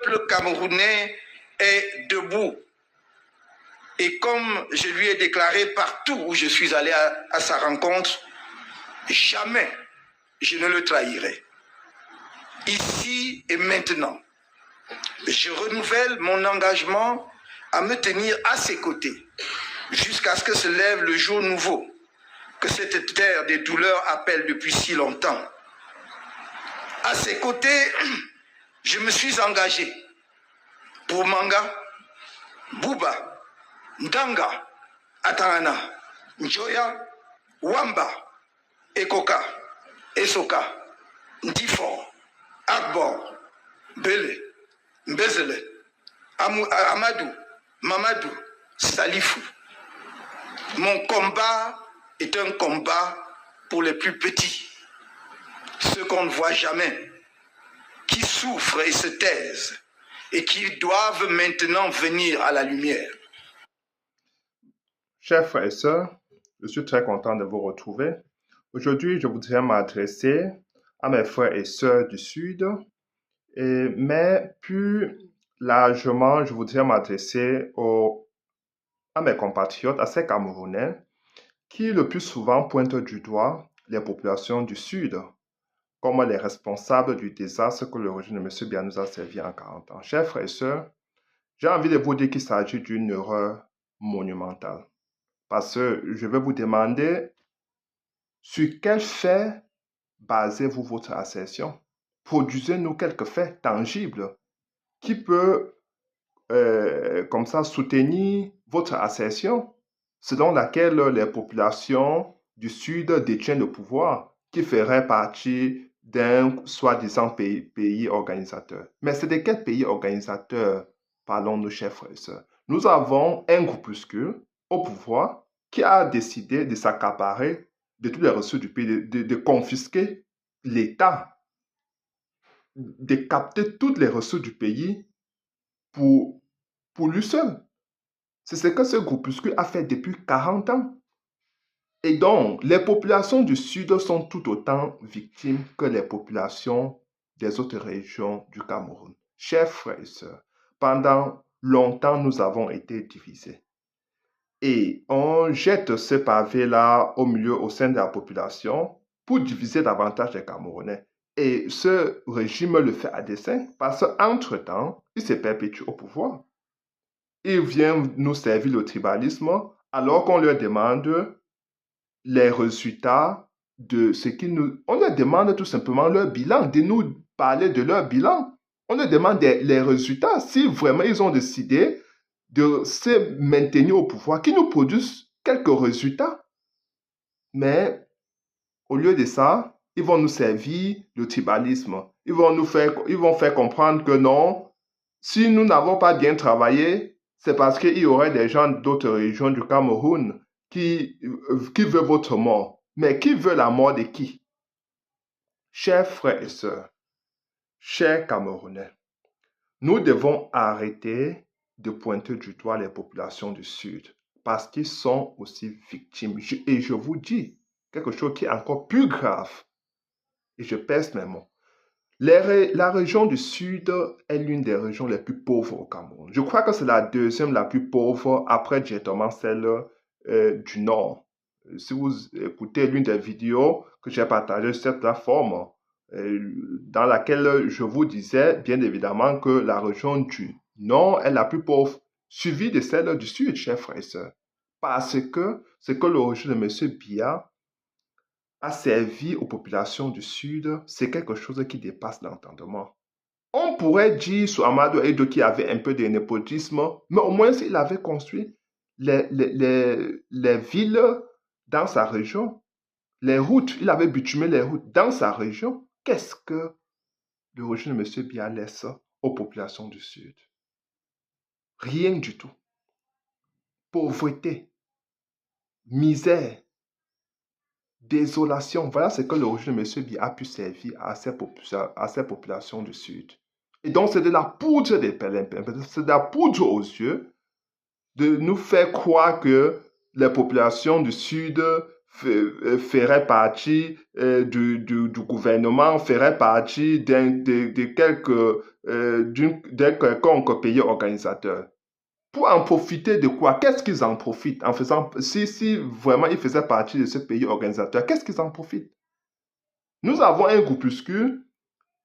peuple camerounais est debout. Et comme je lui ai déclaré partout où je suis allé à sa rencontre, jamais je ne le trahirai. Ici et maintenant, je renouvelle mon engagement à me tenir à ses côtés jusqu'à ce que se lève le jour nouveau que cette terre des douleurs appelle depuis si longtemps. À ses côtés, je me suis engagé pour Manga, Bouba, Ndanga, Atangana, Njoya, Wamba, Ekoka, Esoka, Ndifor, Akbor, Bele, Mbezele, Amadou, Mamadou, Salifou. Mon combat est un combat pour les plus petits, ceux qu'on ne voit jamais, qui souffrent et se taisent et qui doivent maintenant venir à la lumière. Chers frères et sœurs, je suis très content de vous retrouver. Aujourd'hui, je voudrais m'adresser à mes frères et sœurs du Sud, mais plus largement, je voudrais m'adresser à mes compatriotes, à ces Camerounais, qui le plus souvent pointent du doigt les populations du Sud comme les responsables du désastre que le régime de M. Biya nous a servi en 40 ans. Chers frères et sœurs, j'ai envie de vous dire qu'il s'agit d'une erreur monumentale. Parce que je vais vous demander sur quel fait basez-vous votre assertion. Produisez-nous quelques faits tangibles qui peut comme ça soutenir votre assertion selon laquelle les populations du Sud détiennent le pouvoir qui ferait partie d'un soi-disant pays organisateur. Mais c'est de quel pays organisateur parlons-nous, chers frères et sœurs? Nous avons un groupuscule au pouvoir qui a décidé de s'accaparer de tous les ressources du pays, de confisquer l'État, de capter toutes les ressources du pays pour lui seul. C'est ce que ce groupuscule a fait depuis 40 ans. Et donc, les populations du Sud sont tout autant victimes que les populations des autres régions du Cameroun. Chers frères et sœurs, pendant longtemps, nous avons été divisés. Et on jette ce pavé-là au sein de la population pour diviser davantage les Camerounais. Et ce régime le fait à dessein parce qu'entre-temps, il se perpétue au pouvoir. Il vient nous servir le tribalisme alors qu'on leur demande les résultats de ce qu'ils nous... On leur demande tout simplement leur bilan, de nous parler de leur bilan. On leur demande les résultats. Si vraiment ils ont décidé de se maintenir au pouvoir, qu'ils nous produisent quelques résultats. Mais au lieu de ça, ils vont nous servir le tribalisme. Ils vont faire comprendre que non, si nous n'avons pas bien travaillé, c'est parce qu'il y aurait des gens d'autres régions du Cameroun qui veulent votre mort. Mais qui veut la mort de qui? Chers frères et sœurs, chers Camerounais, nous devons arrêter de pointer du doigt les populations du Sud parce qu'ils sont aussi victimes. Et je vous dis quelque chose qui est encore plus grave. Et je pèse mes mots. La région du Sud est l'une des régions les plus pauvres au Cameroun. Je crois que c'est la deuxième la plus pauvre après directement celle du Nord. Si vous écoutez l'une des vidéos que j'ai partagées sur cette plateforme, dans laquelle je vous disais bien évidemment que la région du Nord est la plus pauvre, suivie de celle du Sud, chers frères et sœurs. Parce que ce que le régime de M. Biya a servi aux populations du Sud, c'est quelque chose qui dépasse l'entendement. On pourrait dire sur Amadou Edo qu'il y avait un peu de népotisme, mais au moins il avait construit les villes dans sa région, les routes, il avait bitumé les routes dans sa région. Qu'est-ce que le régime de M. Biya laisse aux populations du Sud? Rien du tout. Pauvreté, misère, désolation. Voilà ce que le régime de M. Biya a pu servir à ces populations du Sud. Et donc, c'est de la poudre des perlimpins, c'est de la poudre aux yeux de nous faire croire que les populations du Sud ferait partie du gouvernement, ferait partie d'un quelconque pays organisateur. Pour en profiter de quoi? Qu'est-ce qu'ils en profitent en faisant, si vraiment ils faisaient partie de ce pays organisateur, qu'est-ce qu'ils en profitent? Nous avons un groupuscule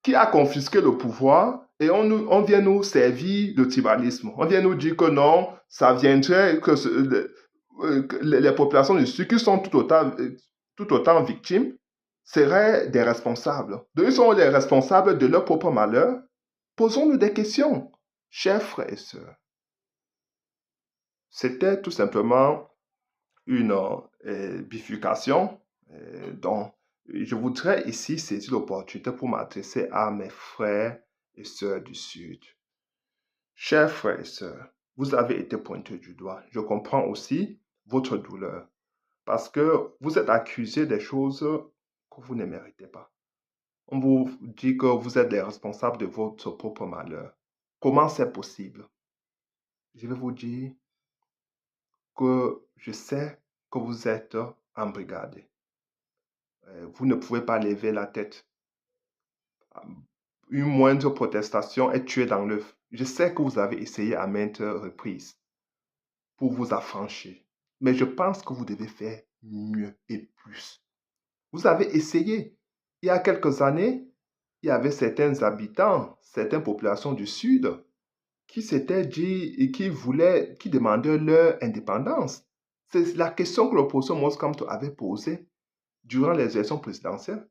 qui a confisqué le pouvoir et on vient nous servir le tribalisme. On vient nous dire que non, ça viendrait que les populations du Sud qui sont tout autant victimes seraient des responsables. Donc, ils sont les responsables de leur propre malheur. Posons-nous des questions, chers frères et sœurs. C'était tout simplement une bifurcation dont je voudrais ici saisir l'opportunité pour m'adresser à mes frères et sœurs du Sud. Chers frères et sœurs, vous avez été pointés du doigt. Je comprends aussi votre douleur parce que vous êtes accusés des choses que vous ne méritez pas. On vous dit que vous êtes les responsables de votre propre malheur. Comment c'est possible? Je vais vous dire que je sais que vous êtes embrigadés. Vous ne pouvez pas lever la tête. Une moindre protestation est tuée dans l'œuf. Je sais que vous avez essayé à maintes reprises pour vous affranchir, mais je pense que vous devez faire mieux et plus. Vous avez essayé. Il y a quelques années, il y avait certains habitants, certaines populations du Sud qui s'étaient dit et qui demandaient leur indépendance. C'est la question que l'opposition Moïse Kamto avait posée durant les élections présidentielles.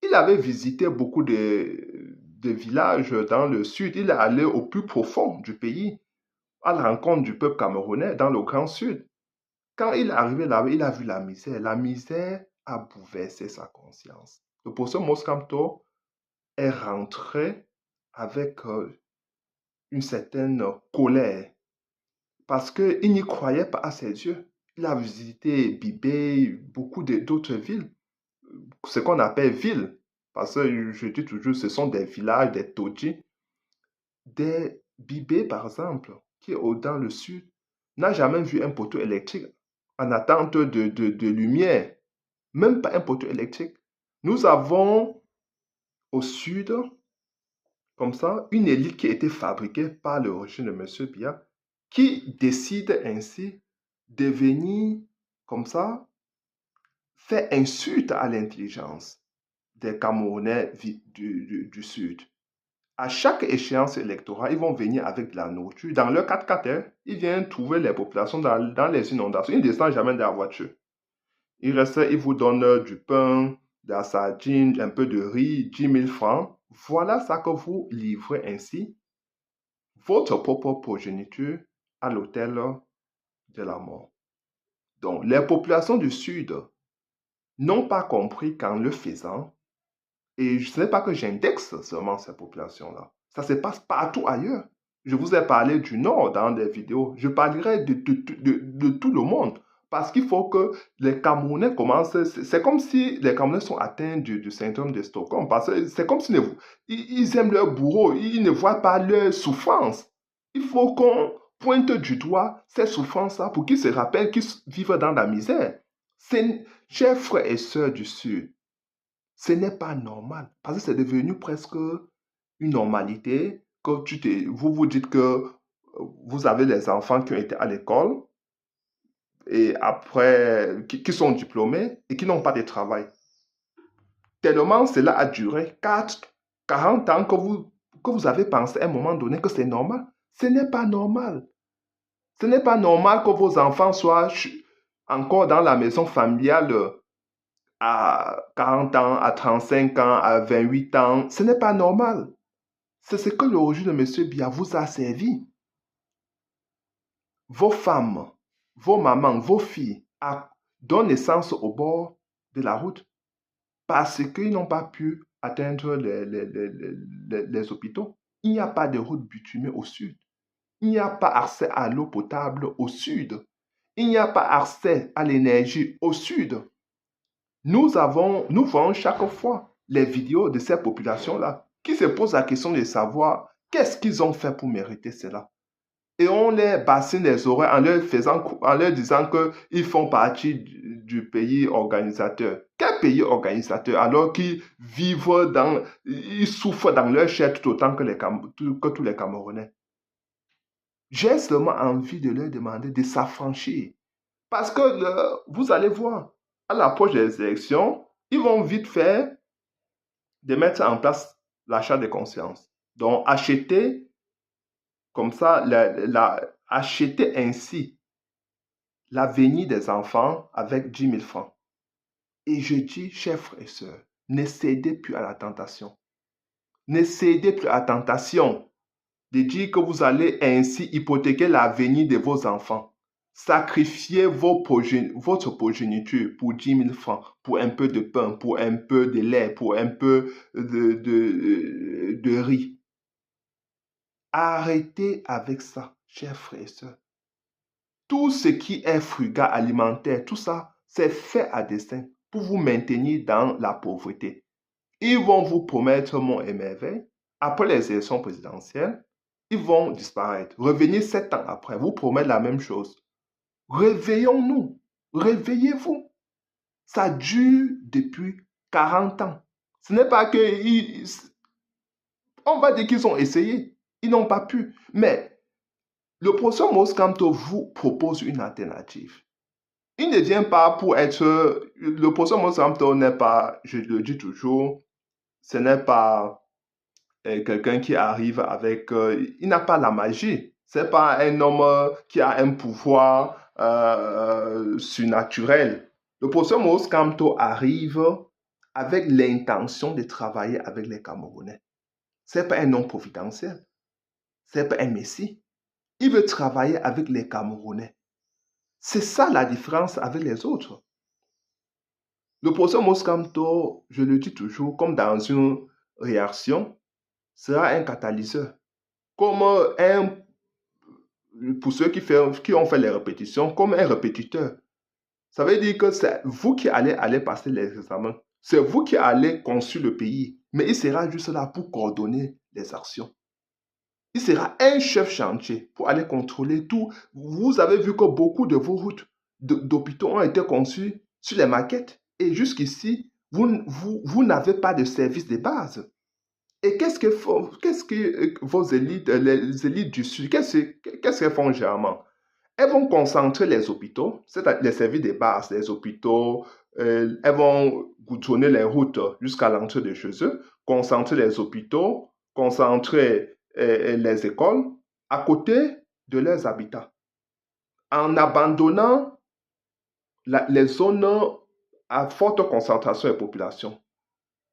Il avait visité beaucoup de villages dans le Sud. Il est allé au plus profond du pays, à la rencontre du peuple camerounais dans le Grand Sud. Quand il est arrivé là-bas, il a vu la misère. La misère a bouleversé sa conscience. L'opposition Moïse Kamto est rentré avec une certaine colère parce qu'il n'y croyait pas à ses yeux. Il a visité Bibé, beaucoup d'autres villes, ce qu'on appelle villes, parce que je dis toujours, ce sont des villages, des taudis. Des Bibé, par exemple, qui est dans le sud, n'a jamais vu un poteau électrique en attente de lumière, même pas un poteau électrique. Nous avons au sud, comme ça, une élite qui a été fabriquée par le régime de M. Biya, qui décide ainsi de venir, comme ça, faire insulte à l'intelligence des Camerounais du Sud. À chaque échéance électorale, ils vont venir avec de la nourriture. Dans leur 4x4, ils viennent trouver les populations dans les inondations. Ils ne descendent jamais de la voiture. Ils restent, ils vous donnent du pain, de la sardine, un peu de riz, 10 000 francs. Voilà ça que vous livrez ainsi votre propre progéniture à l'autel de la mort. Donc, les populations du Sud n'ont pas compris qu'en le faisant, et ce n'est pas que j'indexe seulement ces populations-là, ça se passe partout ailleurs. Je vous ai parlé du Nord dans des vidéos, je parlerai de tout le monde. Parce qu'il faut que les Camerounais commencent, c'est comme si les Camerounais sont atteints du syndrome de Stockholm, parce que c'est comme si ils aiment leur bourreau, ils ne voient pas leur souffrance. Il faut qu'on pointe du doigt ces souffrances-là pour qu'ils se rappellent qu'ils vivent dans la misère. Chers frères et sœurs du Sud, ce n'est pas normal, parce que c'est devenu presque une normalité que vous vous dites que vous avez les enfants qui ont été à l'école, et après, qui sont diplômés et qui n'ont pas de travail. Tellement cela a duré 40 ans que vous avez pensé à un moment donné que c'est normal. Ce n'est pas normal. Ce n'est pas normal que vos enfants soient encore dans la maison familiale à 40 ans, à 35 ans, à 28 ans. Ce n'est pas normal. C'est ce que le régime de M. Biya vous a servi. Vos femmes, vos mamans, vos filles donnent naissance au bord de la route parce qu'ils n'ont pas pu atteindre les hôpitaux. Il n'y a pas de route bitumée au sud. Il n'y a pas accès à l'eau potable au sud. Il n'y a pas accès à l'énergie au sud. Nous voyons chaque fois les vidéos de ces populations-là qui se posent la question de savoir qu'est-ce qu'ils ont fait pour mériter cela. et on les bassine les oreilles en leur disant qu'ils font partie du pays organisateur. Quel pays organisateur alors qu'ils ils souffrent dans leur chair tout autant que tous les Camerounais? J'ai seulement envie de leur demander de s'affranchir. Parce que vous allez voir, à l'approche des élections, ils vont vite faire de mettre en place l'achat de conscience. Donc, acheter comme ça, acheter ainsi l'avenir des enfants avec 10 000 francs. Et je dis, chers frères et sœurs, ne cédez plus à la tentation. Ne cédez plus à la tentation de dire que vous allez ainsi hypothéquer l'avenir de vos enfants. Sacrifiez votre progéniture pour 10 000 francs, pour un peu de pain, pour un peu de lait, pour un peu de riz. Arrêtez avec ça, chers frères et sœurs. Tout ce qui est frugal alimentaire, tout ça, c'est fait à dessein pour vous maintenir dans la pauvreté. Ils vont vous promettre monts et merveilles. Après les élections présidentielles, ils vont disparaître. Revenir 7 ans après, vous promettre la même chose. Réveillons-nous. Réveillez-vous. Ça dure depuis 40 ans. Ce n'est pas que... on va dire qu'ils ont essayé. Ils n'ont pas pu. Mais le professeur Maurice Kamto vous propose une alternative. Il ne vient pas pour être... Le professeur Maurice Kamto n'est pas, je le dis toujours, ce n'est pas quelqu'un qui arrive avec... il n'a pas la magie. Ce n'est pas un homme qui a un pouvoir surnaturel. Le professeur Maurice Kamto arrive avec l'intention de travailler avec les Camerounais. Ce n'est pas un homme providentiel. Ce n'est pas un messie. Il veut travailler avec les Camerounais. C'est ça la différence avec les autres. Le professeur Maurice Kamto, je le dis toujours, comme dans une réaction, sera un catalyseur. Comme pour ceux qui ont fait les répétitions, comme un répétiteur. Ça veut dire que c'est vous qui allez passer les examens. C'est vous qui allez construire le pays. Mais il sera juste là pour coordonner les actions. Il sera un chef chantier pour aller contrôler tout. Vous avez vu que beaucoup de vos routes d'hôpitaux ont été conçues sur les maquettes. Et jusqu'ici, vous n'avez pas de service de base. Et qu'est-ce que vos élites, les élites du Sud, qu'est-ce qu'elles font généralement? Elles vont concentrer les hôpitaux, c'est-à-dire les services de base, les hôpitaux, elles vont goudronner les routes jusqu'à l'entrée de chez eux, concentrer les hôpitaux, concentrer les écoles à côté de leurs habitats, en abandonnant les zones à forte concentration de population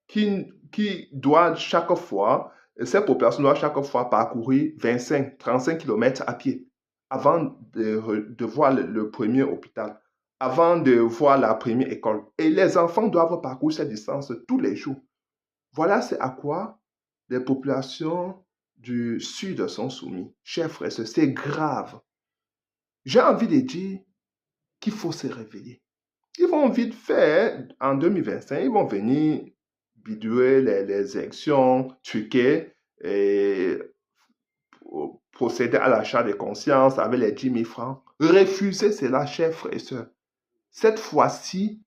qui doivent chaque fois, ces populations doivent chaque fois parcourir 25-35 km à pied avant de voir le premier hôpital, avant de voir la première école. Et les enfants doivent parcourir cette distance tous les jours. Voilà c'est à quoi les populations du Sud sont soumises. Chers frères, c'est grave. J'ai envie de dire qu'il faut se réveiller. Ils vont vite faire, en 2025, ils vont venir bidouer les élections, truquer et procéder à l'achat de conscience avec les 10 000 francs. Refusez cela, chers frères et sœurs. Cette fois-ci,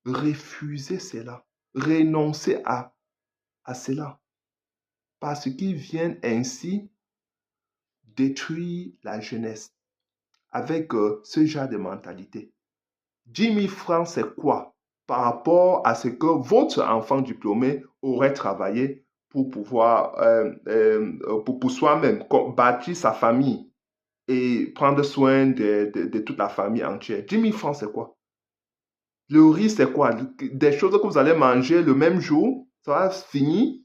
refusez cela. Renoncez à cela. Parce qu'ils viennent ainsi détruire la jeunesse avec ce genre de mentalité. 10 000 francs, c'est quoi par rapport à ce que votre enfant diplômé aurait travaillé pour pouvoir, pour soi-même, bâtir sa famille et prendre soin de toute la famille entière. 10 000 francs, c'est quoi? Le riz, c'est quoi? Des choses que vous allez manger le même jour, ça va finir.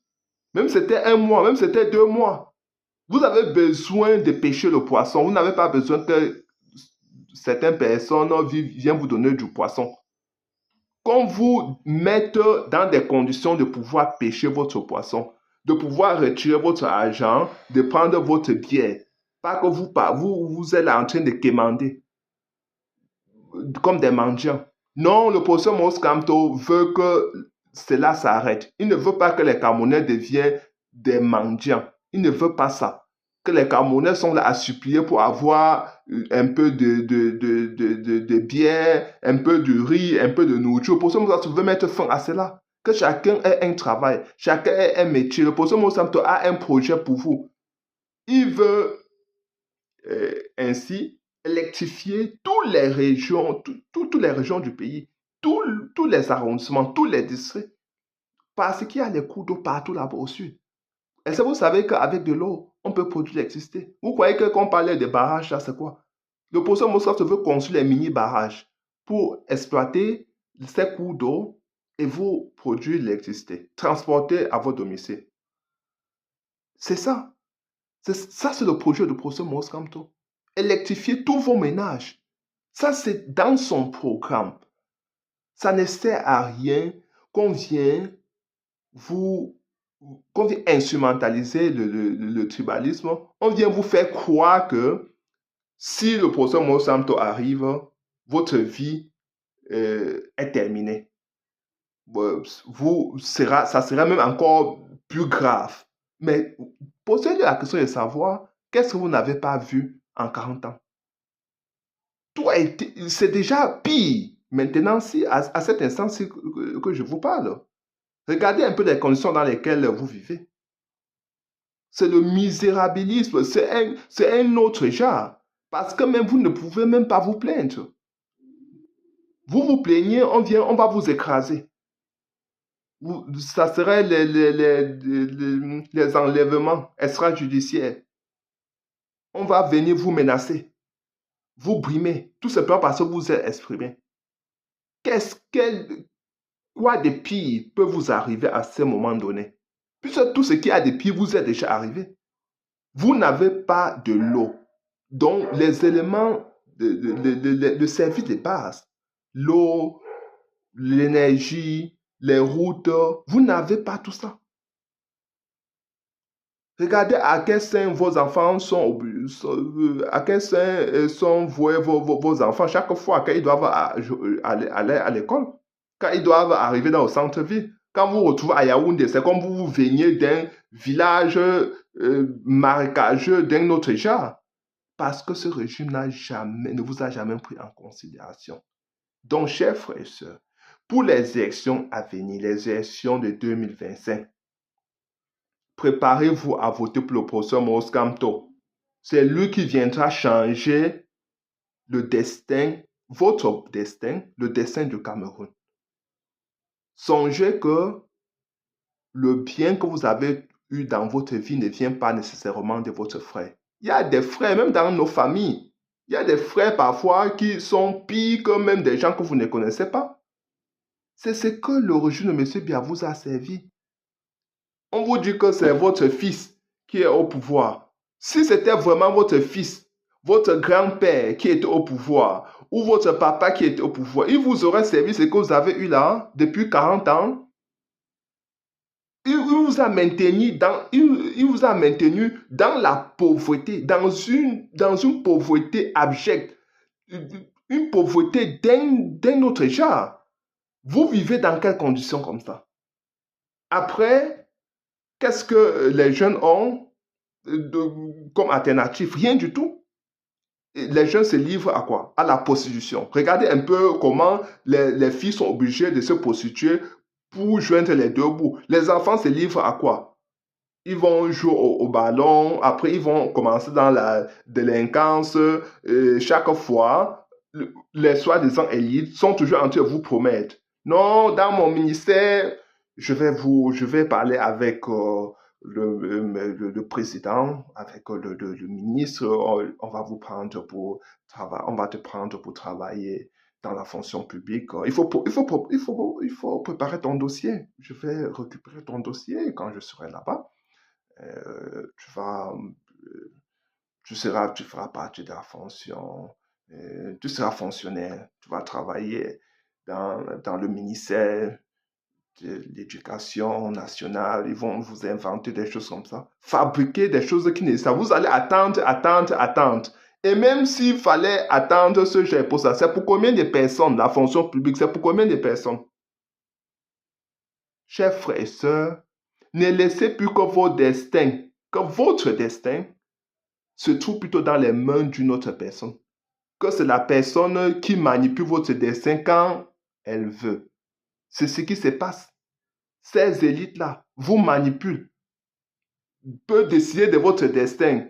Même si c'était 1 mois, même si c'était 2 mois. Vous avez besoin de pêcher le poisson. Vous n'avez pas besoin que certaines personnes viennent vous donner du poisson. Qu'on vous mette dans des conditions de pouvoir pêcher votre poisson, de pouvoir retirer votre argent, de prendre votre bière. Pas que vous êtes en train de quémander comme des mendiants. Non, le professeur Maurice Kamto veut que cela s'arrête. Il ne veut pas que les Camerounais deviennent des mendiants. Il ne veut pas ça. que les Camerounais sont là à supplier pour avoir un peu de bière, un peu de riz, un peu de nourriture. Pour ce moment, tu veux mettre fin à cela. Que chacun ait un travail, chacun ait un métier. Le Poso Monsanto a un projet pour vous. Il veut ainsi électrifier toutes les régions, toutes les régions du pays, tous les arrondissements, tous les districts, parce qu'il y a les cours d'eau partout là-bas au sud. Est-ce que vous savez qu'avec de l'eau, on peut produire l'électricité? Vous croyez que quand on parlait de barrages, là, c'est quoi? Le professeur Moscow veut construire les mini-barrages pour exploiter ces cours d'eau et vous produire l'électricité, transporter à votre domicile. C'est ça. Ça, c'est le projet du professeur Moscow. Électrifier tous vos ménages. Ça, c'est dans son programme. Ça ne sert à rien qu'on vienne instrumentaliser le tribalisme. On vient vous faire croire que si le professeur Monsanto arrive, votre vie est terminée. Ça sera même encore plus grave. Mais posez-vous la question de savoir qu'est-ce que vous n'avez pas vu en 40 ans. C'est déjà pire. Maintenant, à cet instant que je vous parle, regardez un peu les conditions dans lesquelles vous vivez. C'est le misérabilisme, c'est un autre genre. Parce que même vous ne pouvez même pas vous plaindre. Vous vous plaignez, on va vous écraser. Ça serait les enlèvements extrajudiciaires. On va venir vous menacer, vous brimer, tout simplement parce que vous êtes exprimé. Quoi de pire peut vous arriver à ce moment donné? Puisque tout ce qui a de pire vous est déjà arrivé. Vous n'avez pas de l'eau. Donc, les éléments de service de base, l'eau, l'énergie, les routes, vous n'avez pas tout ça. Regardez à quel sein vos enfants à quel sein sont voués vos enfants chaque fois qu'ils doivent aller à l'école, quand ils doivent arriver dans le centre-ville. Quand vous vous retrouvez à Yaoundé, c'est comme vous veniez d'un village marécageux d'un autre genre. Parce que ce régime ne vous a jamais pris en considération. Donc, chers frères et sœurs, pour les élections à venir, les élections de 2025, préparez-vous à voter pour le professeur Maurice Kamto. C'est lui qui viendra changer le destin, votre destin, le destin du Cameroun. Songez que le bien que vous avez eu dans votre vie ne vient pas nécessairement de votre frère. Il y a des frères, même dans nos familles. Il y a des frères parfois qui sont pires que même des gens que vous ne connaissez pas. C'est ce que le régime de M. Biya vous a servi. On vous dit que c'est votre fils qui est au pouvoir. Si c'était vraiment votre fils, votre grand-père qui était au pouvoir, ou votre papa qui était au pouvoir, il vous aurait servi ce que vous avez eu là depuis 40 ans. Il vous a maintenu dans la pauvreté, dans une pauvreté abjecte, une pauvreté d'un autre genre. Vous vivez dans quelles conditions comme ça? Après, qu'est-ce que les jeunes ont comme alternative? Rien du tout. Les jeunes se livrent à quoi? À la prostitution. Regardez un peu comment les filles sont obligées de se prostituer pour joindre les deux bouts. Les enfants se livrent à quoi? Ils vont jouer au ballon, après ils vont commencer dans la délinquance. Chaque fois, les soi-disant élites sont toujours en train de vous promettre. Non, dans mon ministère, je vais parler avec le président, avec le ministre, on va vous prendre pour travailler, on va te prendre pour travailler dans la fonction publique. Il faut préparer ton dossier. Je vais récupérer ton dossier quand je serai là-bas. Tu feras partie de la fonction, tu seras fonctionnaire, tu vas travailler dans le ministère de l'Éducation nationale. Ils vont vous inventer des choses comme ça, fabriquer des choses qui ne savent. Vous allez attendre. Et même s'il fallait attendre ce genre pour ça, c'est pour combien de personnes? La fonction publique, c'est pour combien de personnes? Chers frères et sœurs, ne laissez plus que votre destin se trouve plutôt dans les mains d'une autre personne. Que c'est la personne qui manipule votre destin quand elle veut. C'est ce qui se passe. Ces élites-là vous manipulent, peuvent décider de votre destin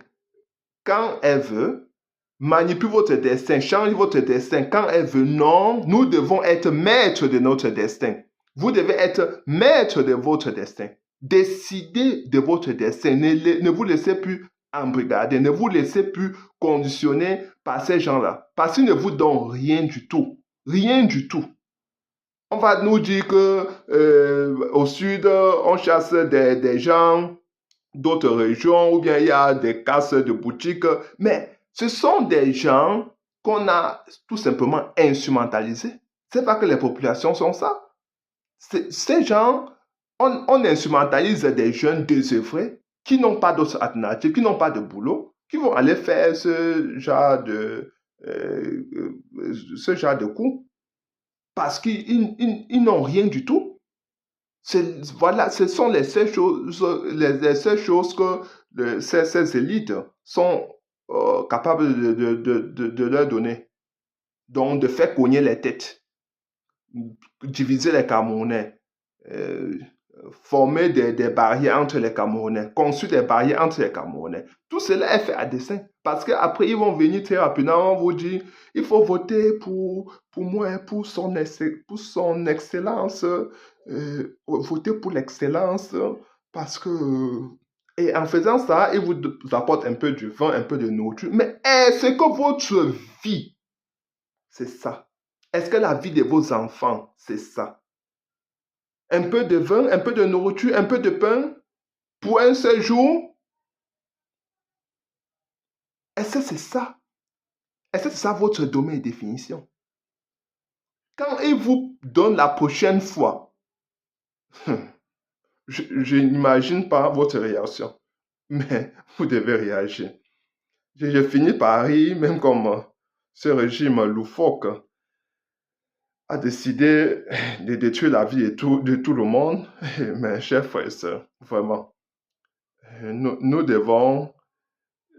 quand elle veut, manipule votre destin, change votre destin quand elle veut. Non, nous devons être maîtres de notre destin. Vous devez être maître de votre destin. Décidez de votre destin. Ne vous laissez plus embrigader. Ne vous laissez plus conditionner par ces gens-là. Parce qu'ils ne vous donnent rien du tout. Rien du tout. On va nous dire que au sud, on chasse des gens d'autres régions ou bien il y a des casses de boutiques. Mais ce sont des gens qu'on a tout simplement instrumentalisés. C'est pas que les populations sont ça. Ces gens, on instrumentalise des jeunes désœuvrés qui n'ont pas d'autres alternatives, qui n'ont pas de boulot, qui vont aller faire ce genre de coups parce qu'ils n'ont rien du tout. Voilà, ce sont les seules choses que ces élites sont capables de leur donner. Donc, de faire cogner les têtes, diviser les Camerounais, former des barrières entre les Camerounais, construire des barrières entre les Camerounais. Tout cela est fait à dessein. Parce qu'après, ils vont venir très rapidement vous dire, il faut voter pour moi, pour son excellence, voter pour l'excellence, parce que... Et en faisant ça, ils vous apportent un peu du vin, un peu de nourriture. Mais est-ce que votre vie, c'est ça? Est-ce que la vie de vos enfants, c'est ça? Un peu de vin, un peu de nourriture, un peu de pain pour un seul jour? Est-ce que c'est ça? Est-ce que c'est ça votre domaine de définition? Quand il vous donne la prochaine fois, je n'imagine pas votre réaction, mais vous devez réagir. Je finis par rire, même comme ce régime loufoque a décidé de détruire la vie de tout le monde. Mes chers frères et sœurs, vraiment, nous devons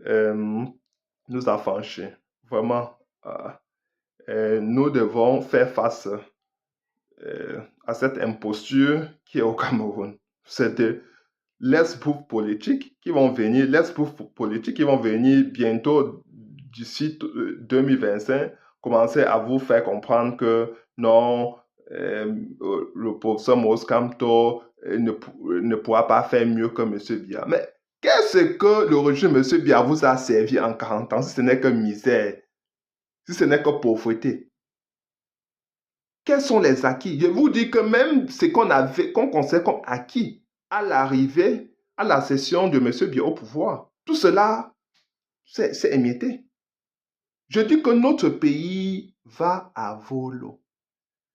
nous affranchir. Vraiment, nous devons faire face à cette imposture qui est au Cameroun. C'est de l'espoir politique qui vont venir, bientôt d'ici 2025, commencer à vous faire comprendre que non, le professeur Maurice Kamto ne pourra pas faire mieux que M. Biya. Mais qu'est-ce que le régime de M. Biya vous a servi en 40 ans si ce n'est que misère, si ce n'est que pauvreté? Quels sont les acquis? Je vous dis que même ce qu'on considère comme acquis à l'arrivée, à la session de M. Biya au pouvoir, tout cela, c'est émietté. Je dis que notre pays va à volo.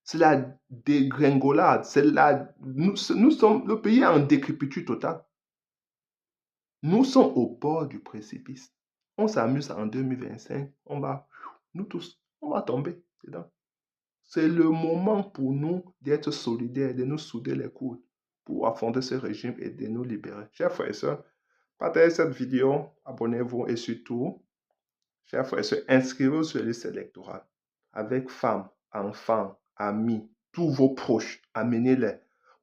C'est la dégringolade. Nous sommes le pays en décrépitude totale. Nous sommes au bord du précipice. On s'amuse en 2025. Nous tous, on va tomber dedans. C'est le moment pour nous d'être solidaires, de nous souder les coudes pour affronter ce régime et de nous libérer. Chers frères et sœurs, partagez cette vidéo, abonnez-vous et surtout, chers frères et sœurs, inscrivez-vous sur la liste électorale avec femmes, enfants, amis, tous vos proches, amenez-les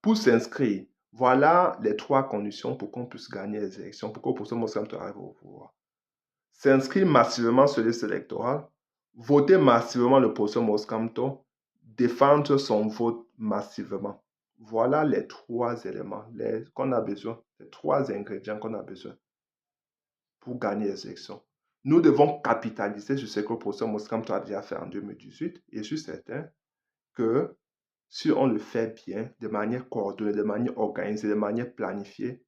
pour s'inscrire. Voilà les 3 conditions pour qu'on puisse gagner les élections, pour qu'on puisse arriver au pouvoir. S'inscrire massivement sur la liste électorale, voter massivement le professeur Maurice Kamto, défendre son vote massivement. Voilà les 3 éléments qu'on a besoin, les 3 ingrédients qu'on a besoin pour gagner les élections. Nous devons capitaliser sur ce que le professeur Maurice Kamto a déjà fait en 2018 et je suis certain que si on le fait bien, de manière coordonnée, de manière organisée, de manière planifiée,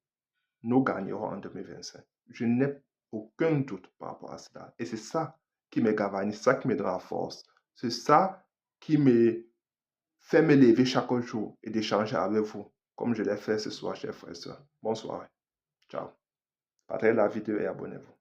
nous gagnerons en 2025. Je n'ai aucun doute par rapport à cela. Et c'est ça qui me galvanise, c'est ça qui me donne la force. C'est ça qui me fait me lever chaque jour et d'échanger avec vous, comme je l'ai fait ce soir, chers frères et sœurs. Bonsoir. Ciao. Partagez la vidéo et abonnez-vous.